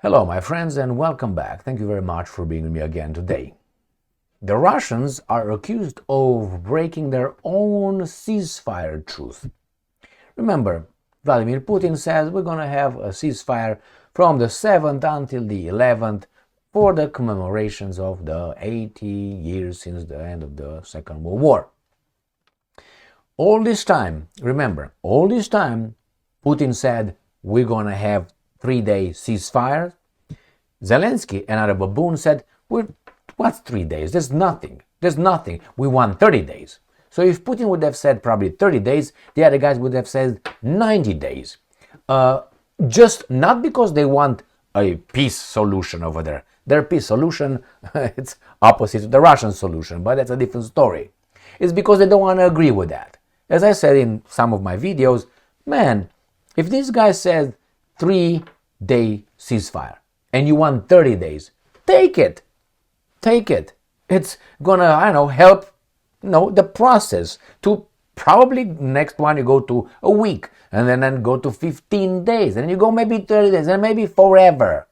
Hello, my friends, and welcome back. Thank you very much for being with me again today. The Russians are accused of breaking their own ceasefire truce. Remember, Vladimir Putin says we're going to have a ceasefire from the 7th until the 11th for the commemorations of the 80 years since the end of the Second World War. All this time, remember, Putin said we're going to have 3-day ceasefire. Zelensky, another baboon, said, what's 3 days? There's nothing. We want 30 days. So if Putin would have said probably 30 days, the other guys would have said 90 days. Just not because they want a peace solution over there. Their peace solution, it's opposite to the Russian solution, but that's a different story. It's because they don't want to agree with that. As I said in some of my videos, man, if this guy said 3-day ceasefire and you want 30 days, take it. It's gonna, help, the process to probably next one you go to a week and then go to 15 days and you go maybe 30 days and maybe forever.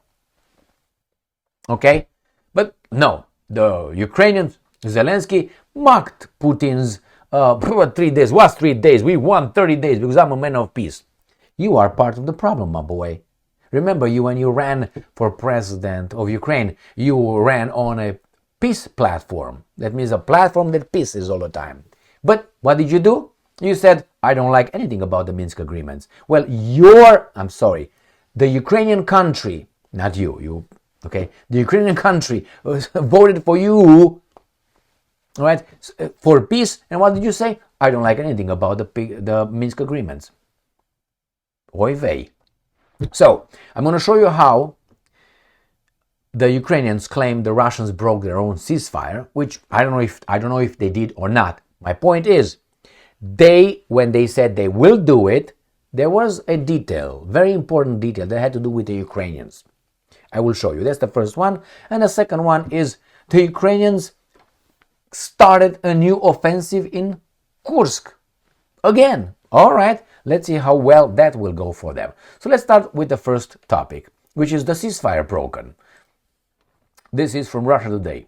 Okay? But no, the Ukrainians, Zelensky, mocked Putin's 3 days. What's 3 days? We want 30 days because I'm a man of peace. You are part of the problem, my boy. Remember, when you ran for president of Ukraine, you ran on a peace platform. That means a platform that peaces all the time. But what did you do? You said, I don't like anything about the Minsk agreements. Well, the Ukrainian country, not you, okay? The Ukrainian country voted for you, right, for peace. And what did you say? I don't like anything about the Minsk agreements. Oy vey. So, I'm going to show you how the Ukrainians claim the Russians broke their own ceasefire, which I don't know if they did or not. My point is, when they said they will do it, there was a detail, very important detail that had to do with the Ukrainians. I will show you. That's the first one. And the second one is the Ukrainians started a new offensive in Kursk. Again. All right. Let's see how well that will go for them. So let's start with the first topic, which is the ceasefire broken. This is from Russia Today.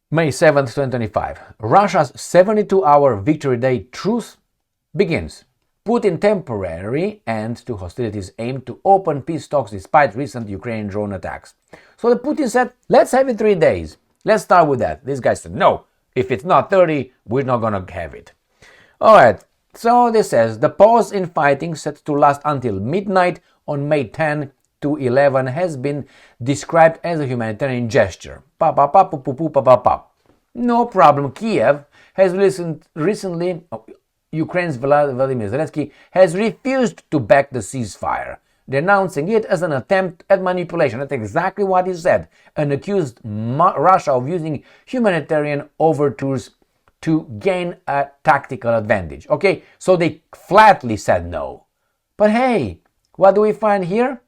May 7th, 2025. Russia's 72-hour victory day truce begins. Putin temporary end to hostilities aimed to open peace talks despite recent Ukrainian drone attacks. So the Putin said, let's have it 3 days. Let's start with that. This guy said, no, if it's not 30, we're not going to have it. All right. So this says, the pause in fighting set to last until midnight on May 10 to 11 has been described as a humanitarian gesture. No problem. Kiev has recently, Ukraine's Vladimir Zelensky has refused to back the ceasefire, denouncing it as an attempt at manipulation. That's exactly what he said, and accused Russia of using humanitarian overtures to gain a tactical advantage. Okay, so they flatly said no. But hey, what do we find here?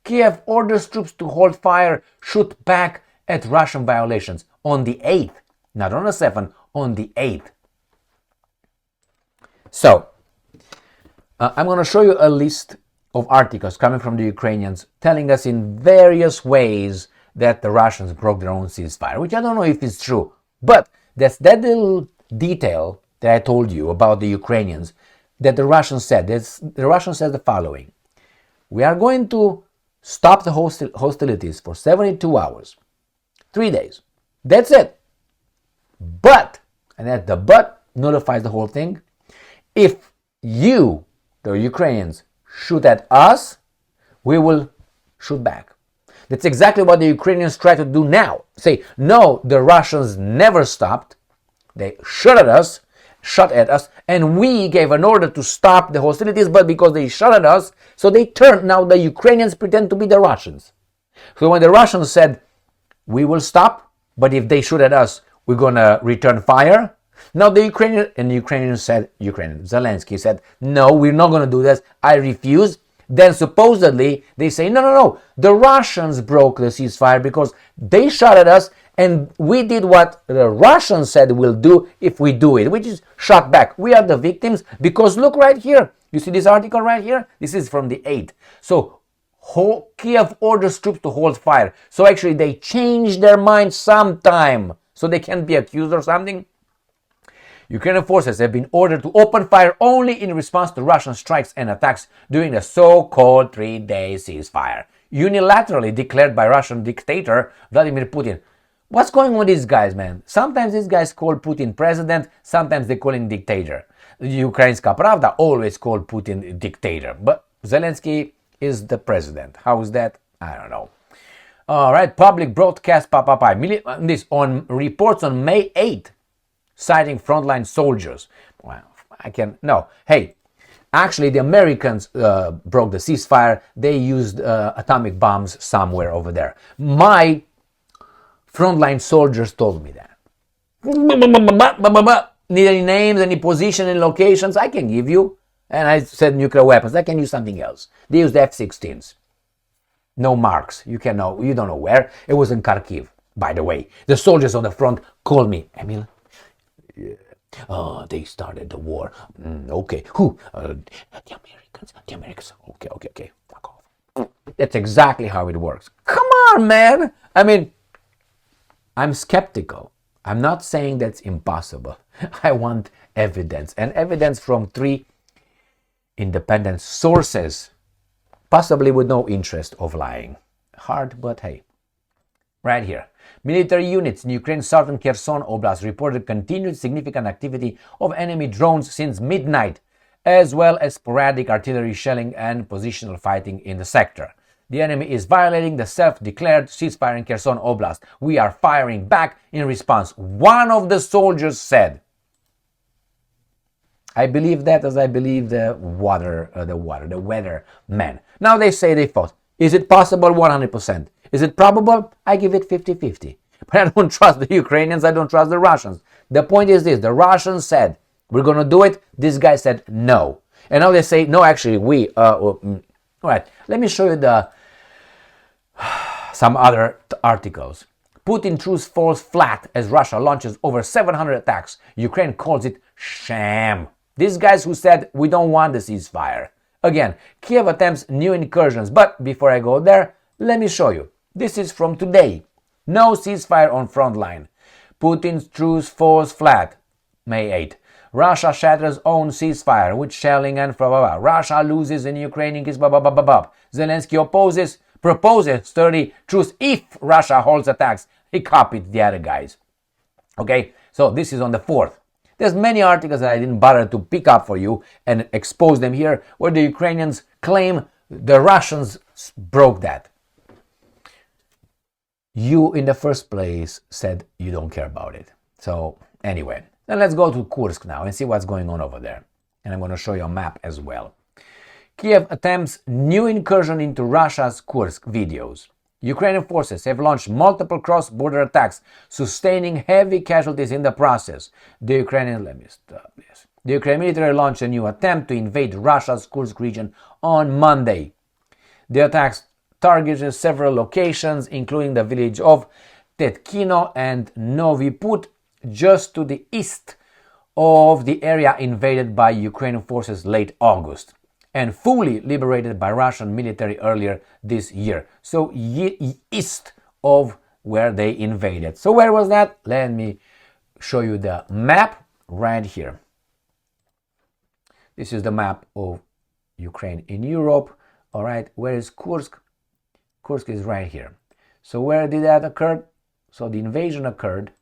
Kiev orders troops to hold fire, shoot back at Russian violations on the 8th. Not on the 7th, on the 8th. So, I'm going to show you a list of articles coming from the Ukrainians telling us in various ways that the Russians broke their own ceasefire, which I don't know if it's true, but that's that little detail that I told you about the Ukrainians that the Russians said. The Russians said the following. We are going to stop the hostilities for 72 hours. 3 days. That's it. But, and that the but nullifies the whole thing, if you, the Ukrainians, shoot at us, we will shoot back. That's exactly what the Ukrainians try to do now. Say, no, the Russians never stopped. They shot at us, and we gave an order to stop the hostilities, but because they shot at us, so they turned. Now the Ukrainians pretend to be the Russians. So when the Russians said, we will stop, but if they shoot at us, we're going to return fire. Now the Ukrainians said, Zelensky said, no, we're not going to do this. I refuse. Then supposedly they say, no, the Russians broke the ceasefire because they shot at us and we did what the Russians said we'll do if we do it, which is shot back. We are the victims because look right here. You see this article right here? This is from the 8th. So Kiev orders troops to hold fire. So actually they changed their mind sometime, so they can't be accused or something. Ukrainian forces have been ordered to open fire only in response to Russian strikes and attacks during the so-called 3-day ceasefire, unilaterally declared by Russian dictator Vladimir Putin. What's going on with these guys, man? Sometimes these guys call Putin president, sometimes they call him dictator. Ukrainska Pravda always called Putin dictator, but Zelensky is the president. How is that? I don't know. All right, public broadcast this on reports on May 8th, citing frontline soldiers. Well, Hey, actually, the Americans broke the ceasefire. They used atomic bombs somewhere over there. My frontline soldiers told me that. Need any names, any position, any locations? I can give you. And I said nuclear weapons. I can use something else. They used F-16s. No marks. You don't know where. It was in Kharkiv, by the way. The soldiers on the front called me. Emil? Yeah. Oh, they started the war. Okay. Who? The Americans. The Americans. Okay. Fuck off. That's exactly how it works. Come on, man. I mean, I'm skeptical. I'm not saying that's impossible. I want evidence. And evidence from 3 independent sources, possibly with no interest of lying. Hard, but hey. Right here. Military units in Ukraine's southern Kherson Oblast reported continued significant activity of enemy drones since midnight, as well as sporadic artillery shelling and positional fighting in the sector. The enemy is violating the self-declared ceasefire in Kherson Oblast. We are firing back in response, one of the soldiers said. I believe that as I believe the weather man. Now they say they fought. Is it possible? 100%. Is it probable? I give it 50-50. But I don't trust the Ukrainians. I don't trust the Russians. The point is this. The Russians said, we're going to do it. This guy said no. And now they say, no, actually, we... All right. Let me show you some other articles. Putin Truce falls flat as Russia launches over 700 attacks. Ukraine calls it sham. These guys who said, we don't want the ceasefire. Again, Kiev attempts new incursions. But before I go there, let me show you. This is from today. No ceasefire on front line. Putin's truce falls flat. May 8. Russia shatters own ceasefire with shelling and blah, blah, blah. Russia loses in Ukrainian case, blah, blah, blah, blah, blah. Zelensky proposes sturdy truce if Russia holds attacks. He copied the other guys. Okay, so this is on the 4th. There's many articles that I didn't bother to pick up for you and expose them here, where the Ukrainians claim the Russians broke that. You, in the first place, said you don't care about it. So, anyway, then let's go to Kursk now and see what's going on over there. And I'm going to show you a map as well. Kiev attempts new incursion into Russia's Kursk videos. Ukrainian forces have launched multiple cross-border attacks, sustaining heavy casualties in the process. The Ukrainian military launched a new attempt to invade Russia's Kursk region on Monday. The attacks targeted several locations, including the village of Tetkino and Novy Put, just to the east of the area invaded by Ukrainian forces late August and fully liberated by Russian military earlier this year. So east of where they invaded. So where was that? Let me show you the map right here. This is the map of Ukraine in Europe. All right, where is Kursk? Kursk is right here. So where did that occur? So the invasion occurred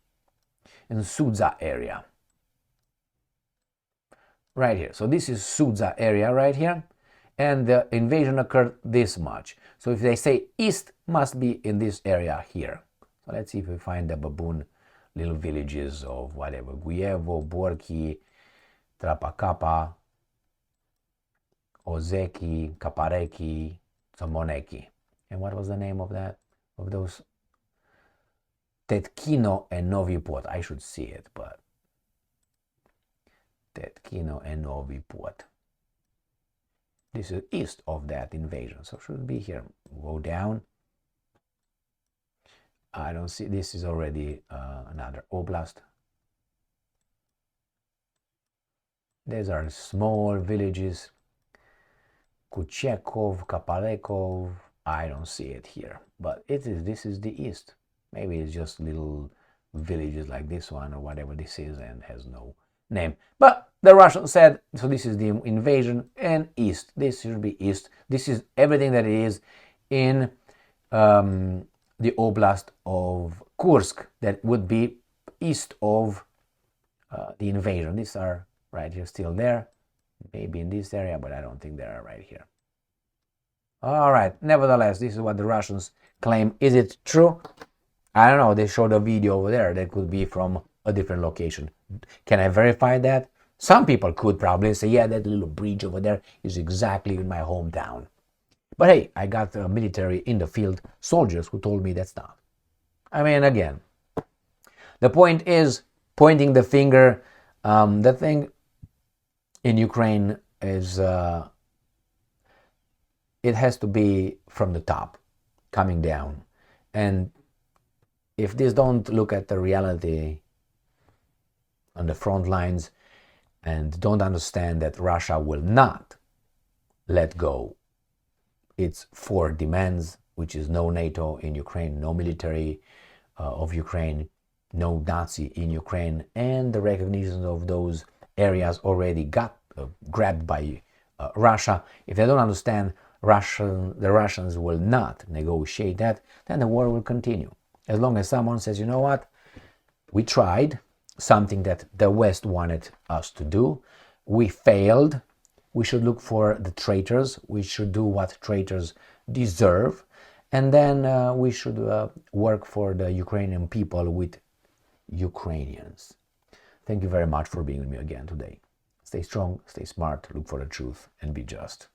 in Sudza area. Right here. So this is Sudza area right here. And the invasion occurred this much. So if they say east, must be in this area here. So let's see if we find the baboon little villages of whatever. Guyevo, Borki, Trapakapa, Ozeki, Kapareki, Somoneki. And what was the name of that? Of those? Tetkino and Novy Put. I should see it, but Tetkino and Novy Put. This is east of that invasion, so should be here. Go down. I don't see. This is already another oblast. These are small villages. Kuchekov, Kapalekov, I don't see it here, but this is the east. Maybe it's just little villages like this one or whatever this is and has no name. But the Russians said, so this is the invasion and east. This should be east. This is everything that is in the oblast of Kursk, that would be east of the invasion. These are right here, still there. Maybe in this area, but I don't think they are right here. All right, nevertheless, this is what the Russians claim. Is it true? I don't know. They showed a video over there that could be from a different location. Can I verify that? Some people could probably say, yeah, that little bridge over there is exactly in my hometown. But hey, I got military in the field soldiers who told me that's not. I mean, again, the point is pointing the finger. The thing in Ukraine is it has to be from the top, coming down. And if this don't look at the reality on the front lines and don't understand that Russia will not let go its 4 demands, which is no NATO in Ukraine, no military of Ukraine, no Nazi in Ukraine, and the recognition of those areas already got grabbed by Russia. If they don't understand the Russians will not negotiate that, then the war will continue. As long as someone says, you know what, we tried something that the West wanted us to do, we failed, we should look for the traitors, we should do what traitors deserve, and then we should work for the Ukrainian people with Ukrainians. Thank you very much for being with me again today. Stay strong, stay smart, look for the truth, and be just.